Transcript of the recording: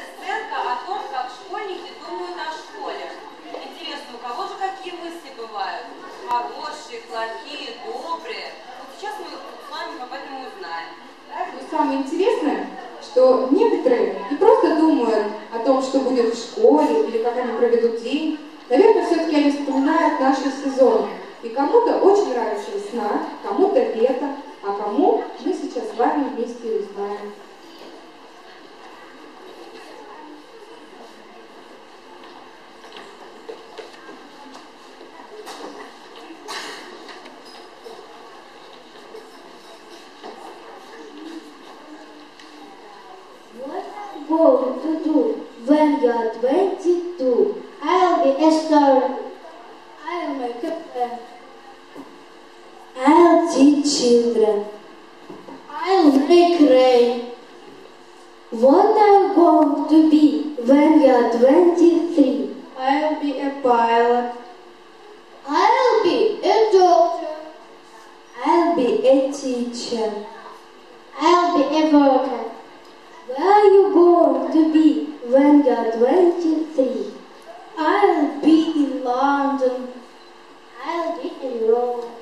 Сценка о том, как школьники думают о школе. Интересно, у кого же какие мысли бывают? Хорошие, плохие, добрые. Вот сейчас мы с вами об этом узнаем. Но самое интересное, что некоторые не просто думают о том, что будет в школе или как они проведут день. Наверное, все-таки они вспоминают наши сезоны. И кому-то очень нравится весна, кому-то лето, а кому мы сейчас с вами вместе узнаем. Going to do when you are 22? I'll be a star. I'll make a plan. I'll teach children. I'll make rain. What are you going to be when you are 23? I'll be a pilot. I'll be a doctor. I'll be a teacher. I'll be a worker. Where are you going to be when you're 23? I'll be in London. I'll be in Rome.